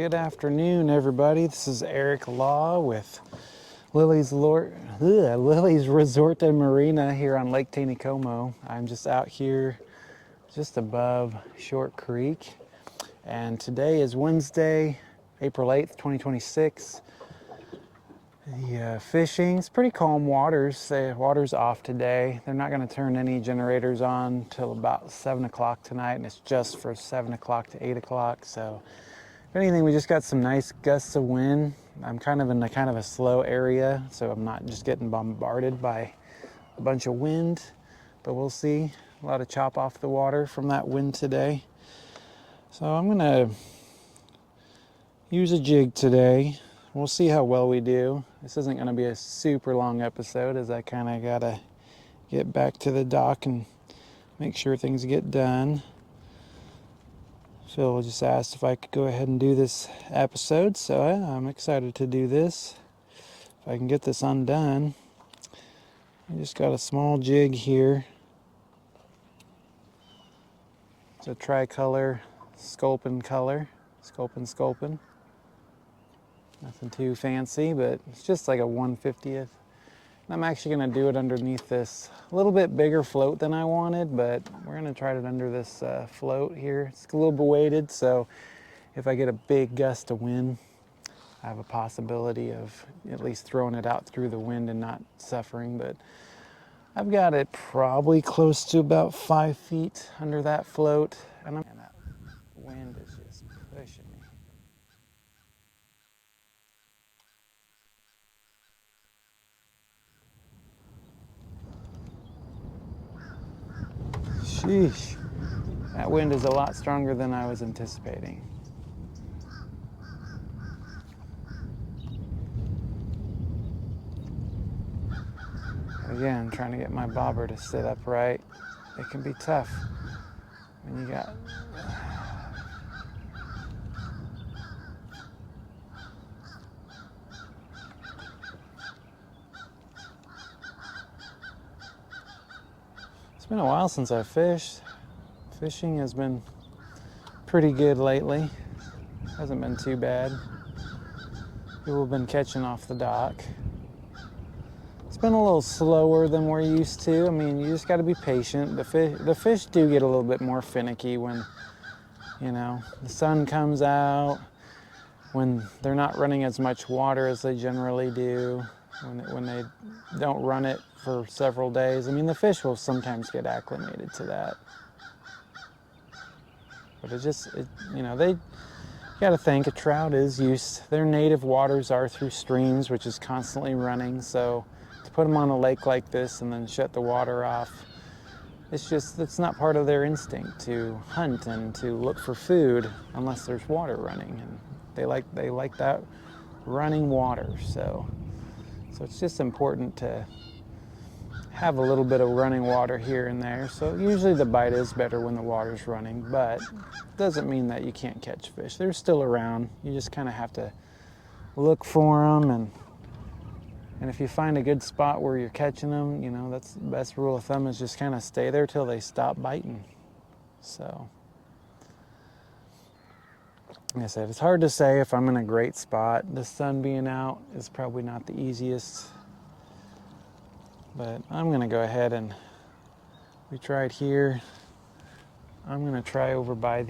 Good afternoon, everybody. This is Eric Law with Lilley's Resort and Marina here on Lake Taneycomo. I'm just out here just above Short Creek, and today is Wednesday, April 8th, 2026. The fishing's pretty calm waters. The water's off today. They're not going to turn any generators on till about 7 o'clock tonight, and it's just for 7 o'clock to 8 o'clock. So if anything, we just got some nice gusts of wind. I'm kind of in a slow area, so I'm not just getting bombarded by a bunch of wind, but we'll see. A lot of chop off the water from that wind today. So I'm gonna use a jig today. We'll see how well we do. This isn't gonna be a super long episode, as I kind of gotta get back to the dock and make sure things get done. Phil just asked if I could go ahead and do this episode, so I'm excited to do this. If I can get this undone. I just got a small jig here. It's a tricolor sculpin color, sculpin. Nothing too fancy, but it's just like a 1/50th. I'm actually going to do it underneath this a little bit bigger float than I wanted, but we're going to try it under this float here. It's a little bit weighted, so if I get a big gust of wind, I have a possibility of at least throwing it out through the wind and not suffering. But I've got it probably close to about 5 feet under that float, and that wind is just pushing me. Sheesh, that wind is a lot stronger than I was anticipating. Again, trying to get my bobber to sit upright. It can be tough when you got... It's been a while since I fished. Fishing has been pretty good lately. Hasn't been too bad. People have been catching off the dock. It's been a little slower than we're used to. I mean, you just got to be patient. The fish do get a little bit more finicky when, the sun comes out, when they're not running as much water as they generally do, when they don't run it for several days. I mean, the fish will sometimes get acclimated to that. But they got to think a trout is used. Their native waters are through streams, which is constantly running. So to put them on a lake like this and then shut the water off, it's not part of their instinct to hunt and to look for food unless there's water running. And they like that running water. So it's just important to have a little bit of running water here and there. So usually the bite is better when the water's running, but it doesn't mean that you can't catch fish. They're still around. You just kind of have to look for them, and if you find a good spot where you're catching them, that's the best rule of thumb, is just kind of stay there till they stop biting. So like I said, it's hard to say if I'm in a great spot. The sun being out is probably not the easiest. But I'm going to go ahead and we tried here. I'm going to try over by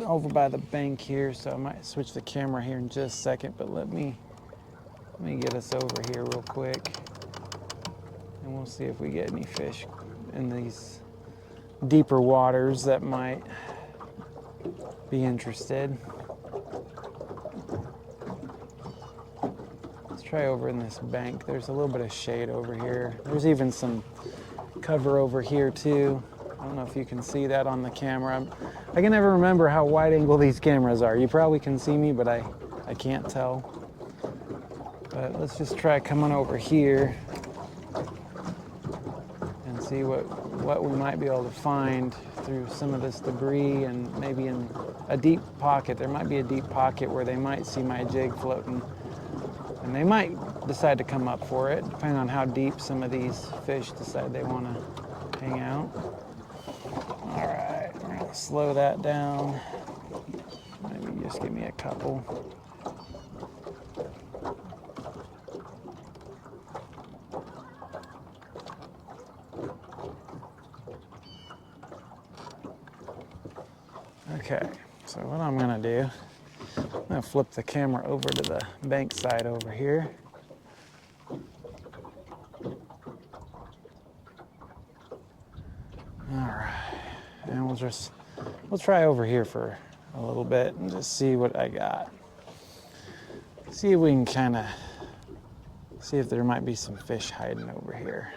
over by the bank here. So I might switch the camera here in just a second. But let me get us over here real quick, and we'll see if we get any fish in these deeper waters that might be interested. Let's try over in this bank. There's a little bit of shade over here. There's even some cover over here too. I don't know if you can see that on the camera. I can never remember how wide angle these cameras are. You probably can see me, but I can't tell. But let's just try coming over here and see what we might be able to find through some of this debris, and maybe in a deep pocket. There might be a deep pocket where they might see my jig floating, and they might decide to come up for it, depending on how deep some of these fish decide they want to hang out. All right, we're gonna slow that down. just give me a couple. Okay, so what I'm gonna do, I'm gonna flip the camera over to the bank side over here. All right, and we'll try over here for a little bit and just see what I got. See if we can kind of see if there might be some fish hiding over here.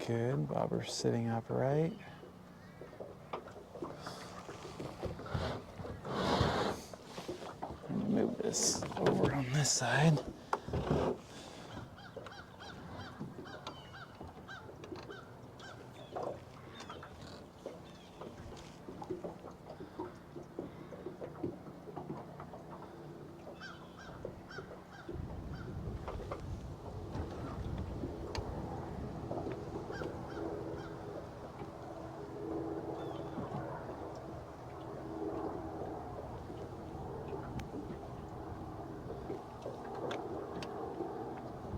Good, bobber's sitting upright. Let me move this over on this side.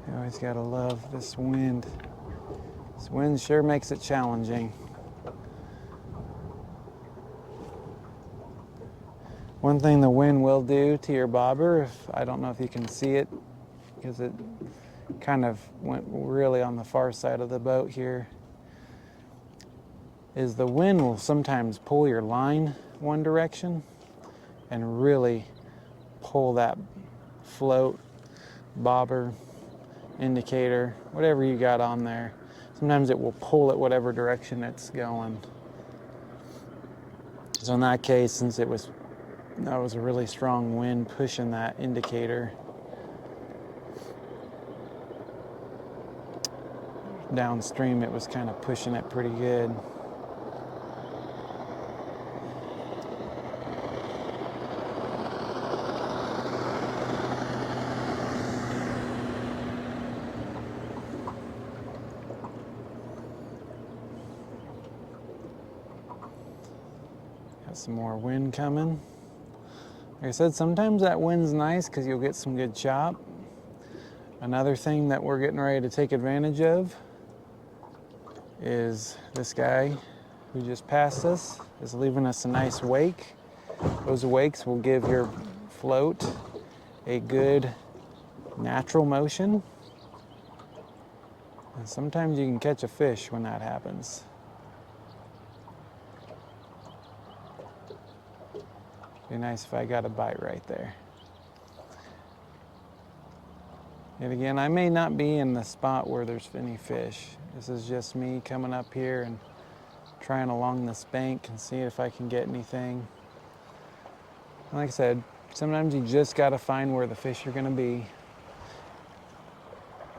You always gotta love this wind. This wind sure makes it challenging. One thing the wind will do to your bobber, I don't know if you can see it, because it kind of went really on the far side of the boat here, is the wind will sometimes pull your line one direction and really pull that float, bobber, indicator, whatever you got on there. Sometimes it will pull it whatever direction it's going. So in that case, since that was a really strong wind pushing that indicator, downstream it was kind of pushing it pretty good. Got some more wind coming. Like I said, sometimes that wind's nice because you'll get some good chop. Another thing that we're getting ready to take advantage of is this guy who just passed us is leaving us a nice wake. Those wakes will give your float a good natural motion. And sometimes you can catch a fish when that happens. Be nice if I got a bite right there. And again, I may not be in the spot where there's any fish. This is just me coming up here and trying along this bank and see if I can get anything. Like I said, sometimes you just gotta find where the fish are gonna be.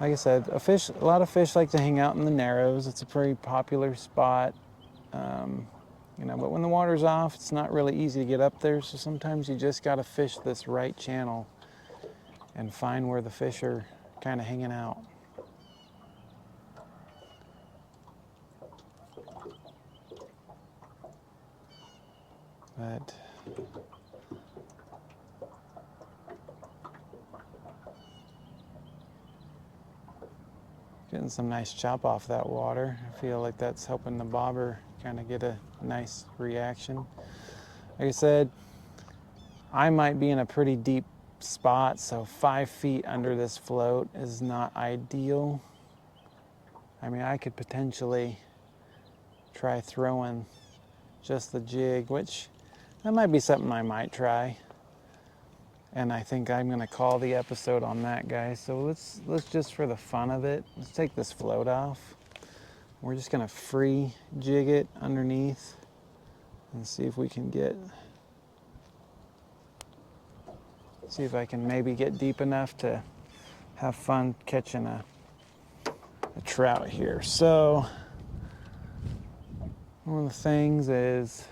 Like I said, a lot of fish like to hang out in the narrows. It's a pretty popular spot. But when the water's off, it's not really easy to get up there. So sometimes you just gotta fish this right channel and find where the fish are kind of hanging out. But getting some nice chop off that water. I feel like that's helping the bobber kind of get a nice reaction. Like I said, I might be in a pretty deep spot, so 5 feet under this float is not ideal. I mean, I could potentially try throwing just the jig, which that might be something I might try. And I think I'm gonna call the episode on that, guys. So let's just, for the fun of it, let's take this float off. We're just gonna free jig it underneath and see if we can see if I can maybe get deep enough to have fun catching a trout here. So one of the things is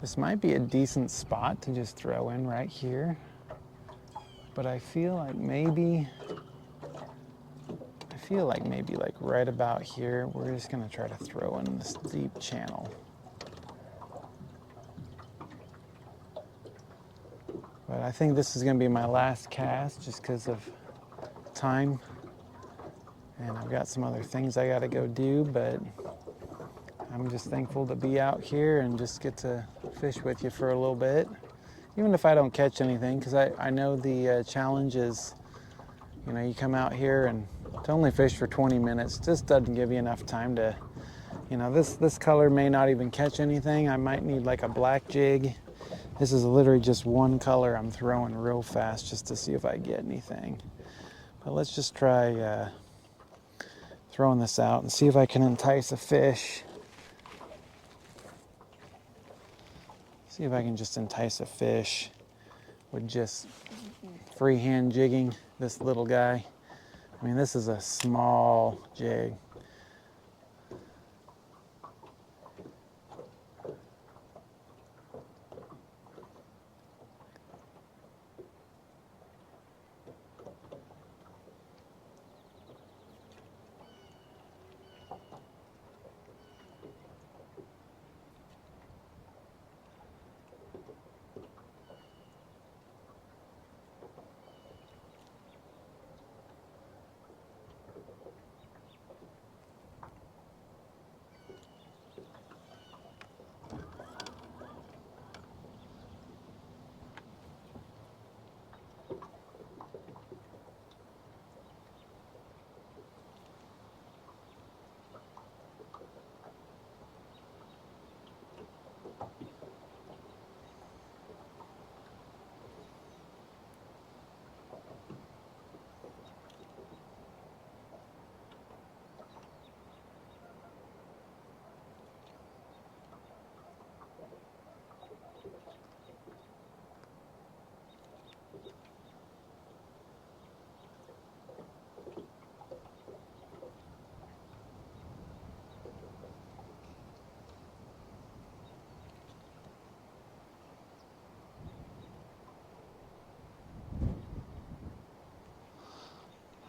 This might be a decent spot to just throw in right here, but I feel like maybe like right about here, we're just gonna try to throw in this deep channel. But I think this is gonna be my last cast just because of time. And I've got some other things I gotta go do, but I'm just thankful to be out here and just get to fish with you for a little bit. Even if I don't catch anything, because I know the challenge is, you know, you come out here and to only fish for 20 minutes just doesn't give you enough time to, you know, this color may not even catch anything. I might need like a black jig. This is literally just one color I'm throwing real fast just to see if I get anything. But let's just try throwing this out and see if I can entice a fish. See if I can just entice a fish with just freehand jigging this little guy. I mean, this is a small jig.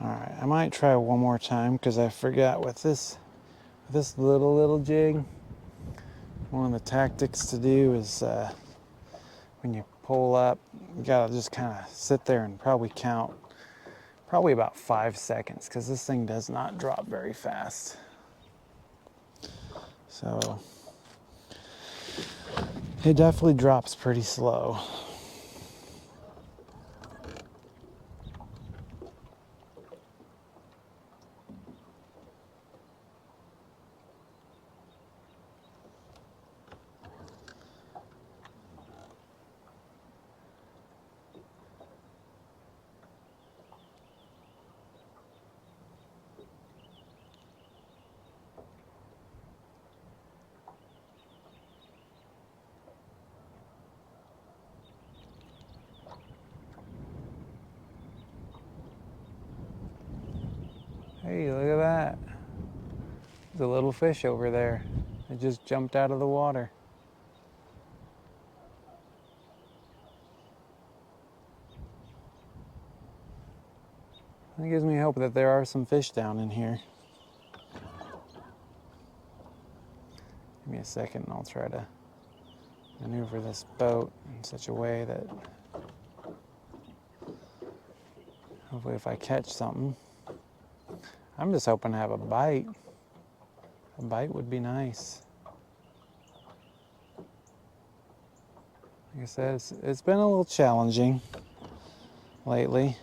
All right, I might try one more time because I forgot with this little jig, one of the tactics to do is when you pull up, you gotta just kind of sit there and probably count probably about 5 seconds because this thing does not drop very fast. So it definitely drops pretty slow. Hey, look at that. There's a little fish over there. It just jumped out of the water. That gives me hope that there are some fish down in here. Give me a second and I'll try to maneuver this boat in such a way that hopefully if I catch something, I'm just hoping to have a bite. A bite would be nice. Like I said, it's been a little challenging lately.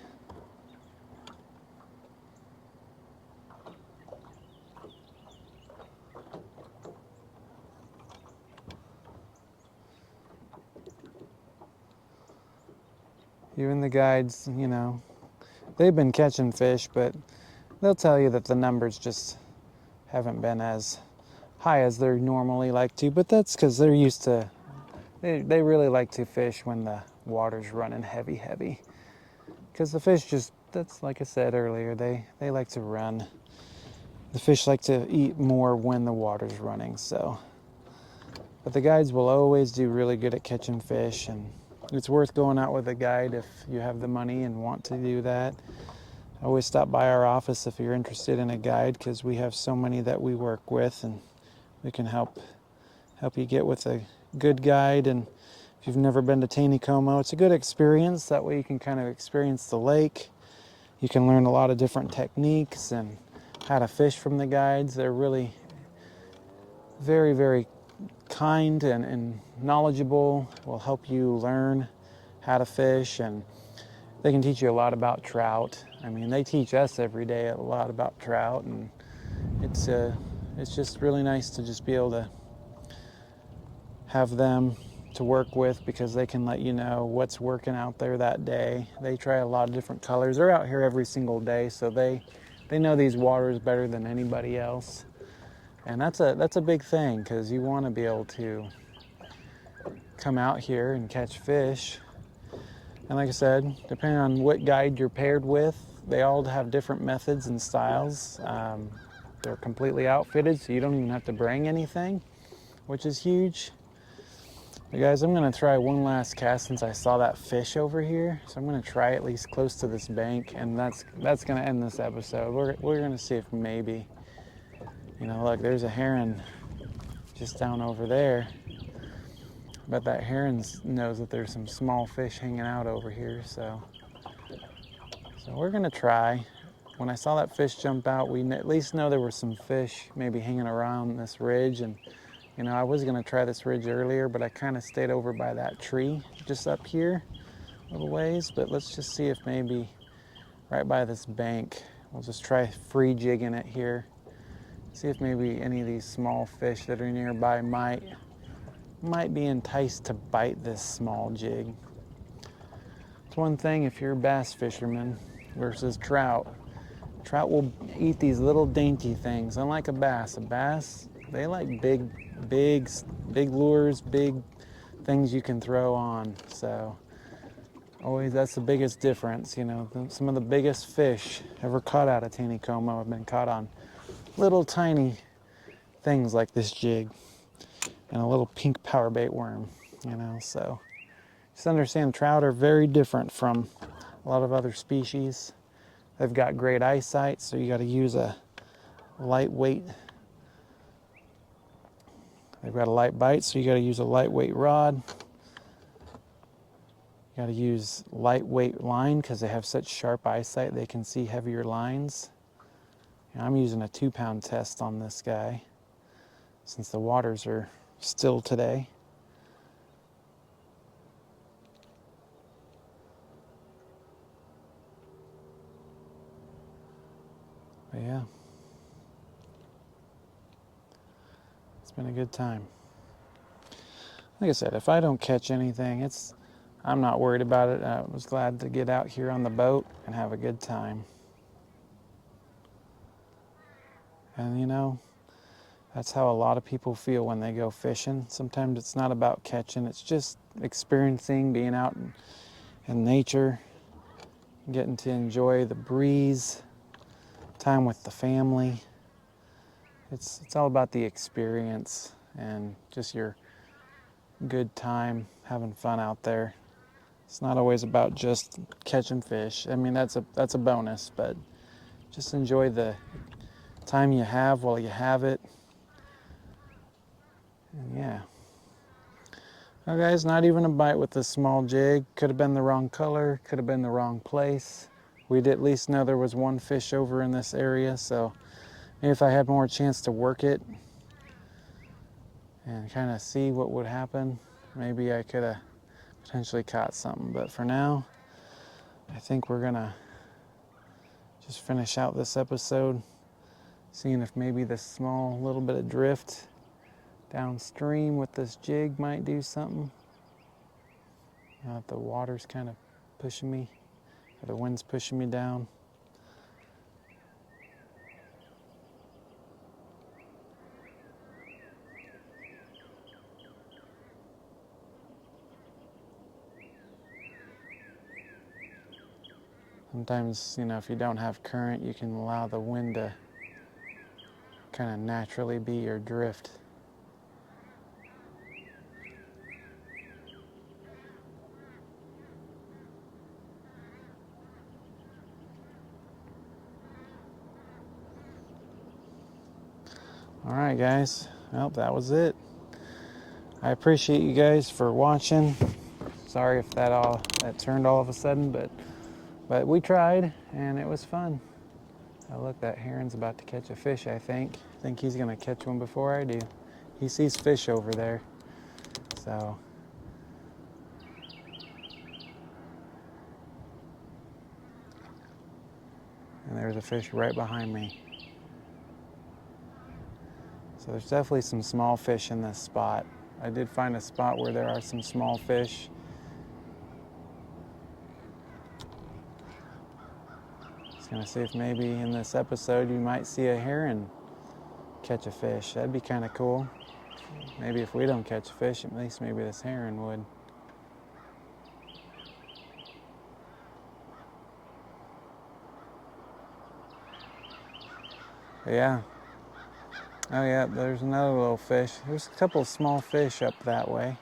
Even the guides, you know, they've been catching fish, but they'll tell you that the numbers just haven't been as high as they normally like to, but that's because they're used to, they really like to fish when the water's running heavy. Because the fish just, that's like I said earlier, they like to run. The fish like to eat more when the water's running, so But the guides will always do really good at catching fish, and it's worth going out with a guide if you have the money and want to do that. Always stop by our office if you're interested in a guide, because we have so many that we work with, and we can help you get with a good guide. And if you've never been to Taneycomo, it's a good experience. That way you can kind of experience the lake. You can learn a lot of different techniques and how to fish from the guides. They're really very, very kind and knowledgeable, will help you learn how to fish, and they can teach you a lot about trout. I mean, they teach us every day a lot about trout, and it's just really nice to just be able to have them to work with, because they can let you know what's working out there that day. They try a lot of different colors. They're out here every single day, so they know these waters better than anybody else. And that's a big thing, because you want to be able to come out here and catch fish. And like I said, depending on what guide you're paired with, they all have different methods and styles. They're completely outfitted, so you don't even have to bring anything, which is huge. But guys, I'm going to try one last cast since I saw that fish over here. So I'm going to try at least close to this bank, and that's going to end this episode. We're going to see if maybe, look, there's a heron just down over there. But that heron knows that there's some small fish hanging out over here, so we're gonna try. When I saw that fish jump out, we at least know there were some fish maybe hanging around this ridge. And I was gonna try this ridge earlier, but I kind of stayed over by that tree just up here a little ways. But let's just see if maybe right by this bank, we'll just try free jigging it here. See if maybe any of these small fish that are nearby might be enticed to bite this small jig. It's one thing if you're a bass fisherman versus trout. Trout will eat these little dainty things, unlike a bass. A bass, they like big lures, big things you can throw on. So always, that's the biggest difference. Some of the biggest fish ever caught out of Taneycomo have been caught on little tiny things like this jig and a little pink power bait worm, so just understand trout are very different from a lot of other species. They've got great eyesight, so you got to use a lightweight. They've got a light bite, so you got to use a lightweight rod. You got to use lightweight line because they have such sharp eyesight, they can see heavier lines. I'm using a 2-pound test on this guy since the waters are still today. But yeah, it's been a good time. Like I said, if I don't catch anything, I'm not worried about it. I was glad to get out here on the boat and have a good time. And that's how a lot of people feel when they go fishing. Sometimes it's not about catching, it's just experiencing, being out in nature, getting to enjoy the breeze, time with the family. It's all about the experience and just your good time, having fun out there. It's not always about just catching fish. I mean, that's a bonus, but just enjoy the time you have while you have it. And yeah. Well, guys, not even a bite with this small jig. Could have been the wrong color, could have been the wrong place. We'd at least know there was one fish over in this area, so maybe if I had more chance to work it and kind of see what would happen, maybe I could have potentially caught something. But for now, I think we're gonna just finish out this episode, seeing if maybe this small little bit of drift downstream with this jig might do something. The water's kind of pushing me, or the wind's pushing me down. Sometimes, if you don't have current, you can allow the wind to kind of naturally be your drift. All right, guys. Well, that was it. I appreciate you guys for watching. Sorry if that turned all of a sudden, but we tried and it was fun. Oh, look, that heron's about to catch a fish, I think. I think he's gonna catch one before I do. He sees fish over there, so. And there's a fish right behind me. So there's definitely some small fish in this spot. I did find a spot where there are some small fish. Just gonna see if maybe in this episode you might see a heron catch a fish. That'd be kind of cool. Maybe if we don't catch a fish, at least maybe this heron would. But yeah. Oh yeah, there's another little fish. There's a couple of small fish up that way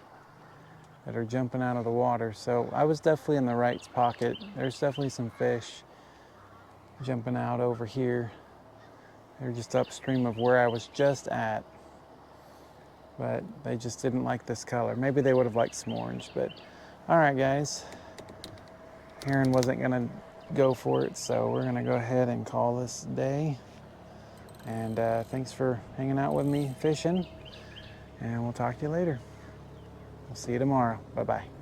that are jumping out of the water. So I was definitely in the right pocket. There's definitely some fish jumping out over here. They're just upstream of where I was just at. But they just didn't like this color. Maybe they would have liked some orange, but all right, guys. Heron wasn't gonna go for it, so we're gonna go ahead and call this day. And thanks for hanging out with me fishing, and we'll talk to you later. We'll see you tomorrow. Bye-bye.